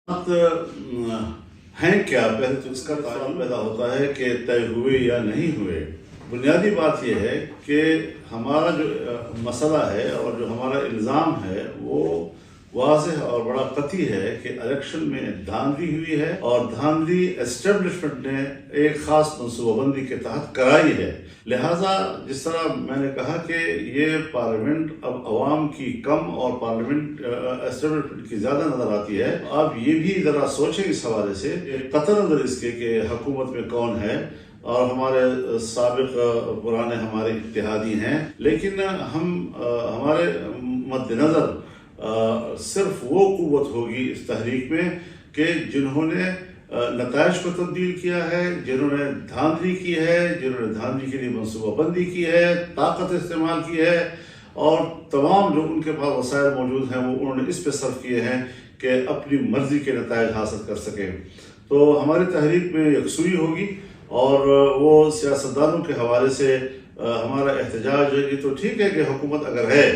बात हैं क्या, पहले तो इसका सवाल पैदा होता है कि तय हुए या नहीं हुए। बुनियादी बात यह है कि हमारा जो मसला है और जो हमारा इल्ज़ाम है वो वाज़ेह और बड़ा कतई है कि इलेक्शन में धांधली हुई है और धांधली एस्टेब्लिशमेंट ने एक ख़ास मनसूबाबंदी के तहत कराई है। लिहाजा जिस तरह मैंने कहा कि ये पार्लियामेंट अब अवाम की कम और पार्लियामेंट एस्टेब्लिशमेंट की ज़्यादा नज़र आती है। आप ये भी ज़रा सोचें इस हवाले से कतई नज़र इसके कि हुकूमत में कौन है और हमारे साबिक पुराने हमारे इत्तेहादी हैं, लेकिन हम हमारे मद्देनज़र सिर्फ वो क़ुव्वत होगी इस तहरीक में कि जिन्होंने नताइज को तब्दील किया है, जिन्होंने धांधली की है, जिन्होंने धांधली के लिए मनसूबाबंदी की है, ताकत इस्तेमाल की है और तमाम जो उनके पास वसाइल मौजूद हैं वो उन्होंने इस पे सर्फ किए हैं कि अपनी मर्ज़ी के नताइज हासिल कर सकें। तो हमारी तहरीक में यकसुई होगी और वो सियासतदानों के हवाले से हमारा एहतजाज ये तो ठीक है कि हुकूमत अगर है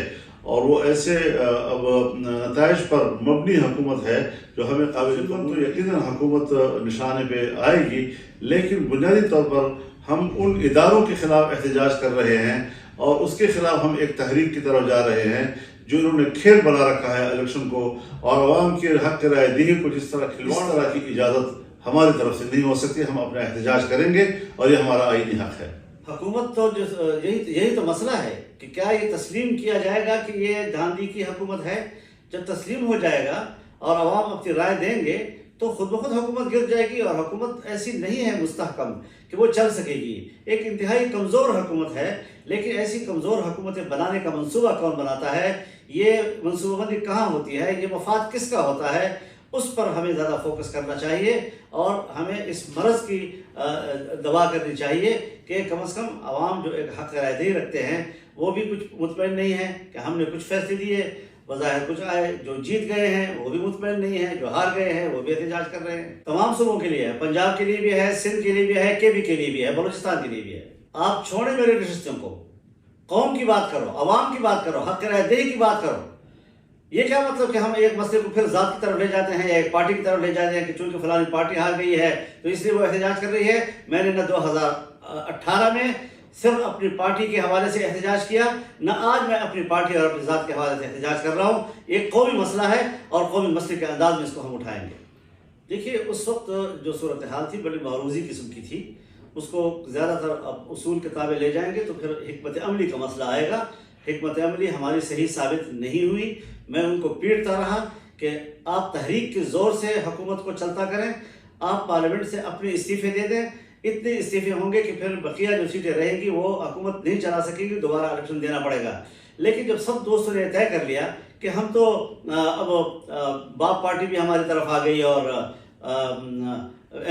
और वो ऐसे अब नताइज पर मबनी हुकूमत है जो हमें काबिल तो यकीनन हुकूमत निशाने पे आएगी, लेकिन बुनियादी तौर पर हम उन इदारों के ख़िलाफ़ एहतजाज कर रहे हैं और उसके ख़िलाफ़ हम एक तहरीक की तरफ जा रहे हैं जिन्होंने खेल बना रखा है इलेक्शन को और अवाम के हक़ राय दही को जिस तरह खिलवाड़ की इजाज़त हमारी तरफ से नहीं हो सकती। हम अपना एहतजाज करेंगे और ये हमारा आईनी हक़ है। हुकूमत तो यही तो मसला है कि क्या ये तस्लीम किया जाएगा कि ये धांधली की हुकूमत है। जब तस्लीम हो जाएगा और अवाम अपनी राय देंगे तो खुद ब खुद हुकूमत गिर जाएगी और हुकूमत ऐसी नहीं है मुस्तहकम कि वो चल सकेगी। एक इंतहाई कमज़ोर हुकूमत है, लेकिन ऐसी कमज़ोर हुकूमतें बनाने का मंसूबा कौन बनाता है, ये मनसूबाबंदी कहाँ होती है, ये मफाद किसका होता है, उस पर हमें ज़्यादा फोकस करना चाहिए और हमें इस मरज़ की दवा करनी चाहिए कि कम से कम आवाम जो एक हक़ राय दही रखते हैं वो भी कुछ मुतमईन नहीं है कि हमने कुछ फैसले दिए, बज़ाहिर कुछ आए, जो जीत गए हैं वो भी मुतमईन नहीं है, जो हार गए हैं वो भी एहतजाज कर रहे हैं। तमाम सूबों के लिए है, पंजाब के लिए भी है, सिंध के लिए भी है, केबी के लिए भी है, बलूचिस्तान के लिए भी है। आप छोड़े मेरे नशिस्तों को, कौम की बात करो, अवाम की बात करो, हक़ राय दही की बात करो। ये क्या मतलब कि हम एक मसले को फिर ज़ात की तरफ ले जाते हैं या एक पार्टी की तरफ ले जाते हैं कि चूंकि फलानी पार्टी हार गई है तो इसलिए वो एहतजाज कर रही है। मैंने न 2018 में सिर्फ अपनी पार्टी के हवाले से एहतजाज किया, न आज मैं अपनी पार्टी और अपनी ज़ात के हवाले से एहतजाज कर रहा हूँ। एक कौमी मसला है और कौमी मसले के अंदाज में इसको हम उठाएंगे। देखिए, उस वक्त जो सूरत हाल थी बड़ी मारूजी किस्म की थी, उसको ज़्यादातर अब उसूल किताबें ले जाएंगे तो फिर हिकमत अमली का मसला आएगा। हिकमत अमली हमारी सही साबित नहीं हुई। मैं उनको पीटता रहा कि आप तहरीक के ज़ोर से हुकूमत को चलता करें, आप पार्लियामेंट से अपने इस्तीफ़े दे दें, इतने इस्तीफ़े होंगे कि फिर बकिया जो सीटें रहेंगी वो हुकूमत नहीं चला सकेगी, दोबारा इलेक्शन देना पड़ेगा। लेकिन जब सब दोस्तों ने तय कर लिया कि हम तो अब बाप पार्टी भी हमारी तरफ आ गई और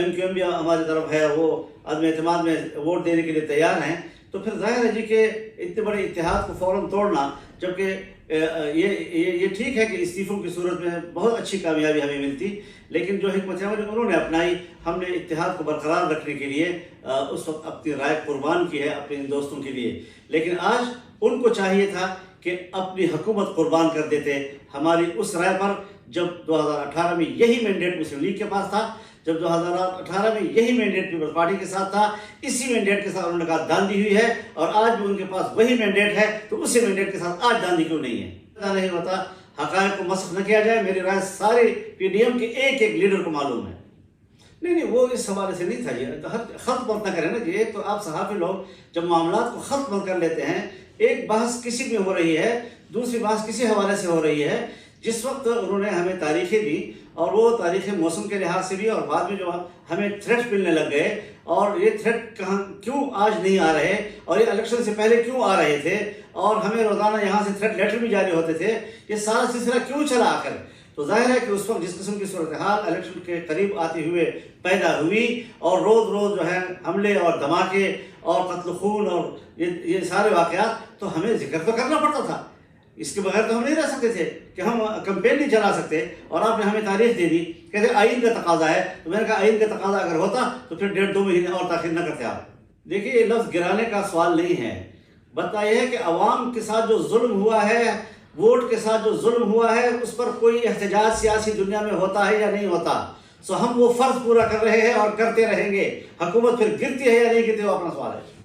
MQM भी हमारी तरफ है, वो अदम एतमाद में वोट देने के लिए तैयार हैं, तो फिर जाहिर है जी कि इतने बड़े इत्तेहाद को फ़ौरन तोड़ना, जबकि ये ठीक है कि इस्तीफ़ों की सूरत में बहुत अच्छी कामयाबी हमें मिलती, लेकिन जो हिकमत अमली उन्होंने अपनाई, हमने इत्तेहाद को बरकरार रखने के लिए उस वक्त अपनी राय कुर्बान की है अपने दोस्तों के लिए। लेकिन आज उनको चाहिए था कि अपनी हुकूमत कुर्बान कर देते हमारी उस राय पर, जब 2018 में यही मैंडेट मुस्लिम लीग के पास था, जब 2018 में यही मैंडेट पीपल्स पार्टी के साथ था, इसी मैंडेट के साथ उन्होंने कहा धांधली हुई है और आज भी उनके पास वही मैंडेट है, तो उसी मैंडेट के साथ आज धांधली क्यों नहीं है, पता नहीं होता। हक़ाइक़ को मसख़ न किया जाए। मेरी राय सारे PDM के एक एक लीडर को मालूम है। नहीं, वो इस हवाले से नहीं था। ये तो ख़त मत न करें ना, ये तो आप सहाफ़ी लोग जब मामलात को ख़त मत कर लेते हैं, एक बहस किसी में हो रही है, दूसरी बहस किसी हवाले से हो रही है। जिस वक्त उन्होंने हमें तारीखें दी और वो तारीखें मौसम के लिहाज से भी और बाद में जो हमें थ्रेट मिलने लग गए और ये थ्रेट कहाँ क्यों आज नहीं आ रहे और ये इलेक्शन से पहले क्यों आ रहे थे और हमें रोज़ाना यहाँ से थ्रेट लेटर भी जारी होते थे, ये सारा सिलसिला क्यों चला आकर, तो जाहिर है कि उस वक्त जिस किस्म की सूरत हाल इलेक्शन के करीब आते हुए पैदा हुई और रोज़ रोज़ जो है हमले और धमाके और कत्ल खून और ये सारे वाक़यात, तो हमें जिक्र तो करना पड़ता था। इसके बगैर तो हम नहीं रह सकते थे कि हम कैंपेन नहीं चला सकते। और आपने हमें तारीख दे दी, कहते आइन का तकाजा है, तो मैंने कहा आइन का तकाजा अगर होता तो फिर 1.5-2 महीने और ताख़ीर न करते आप। देखिए, ये लफ्ज़ गिराने का सवाल नहीं है, बता यह है कि अवाम के साथ जो जुल्म हुआ है ووٹ کے ساتھ جو ظلم ہوا ہے اس پر کوئی احتجاج سیاسی دنیا میں ہوتا ہے یا نہیں ہوتا، سو ہم وہ فرض پورا کر رہے ہیں اور کرتے رہیں گے۔ حکومت پھر گرتی ہے یا نہیں گرتی وہ اپنا سوال ہے۔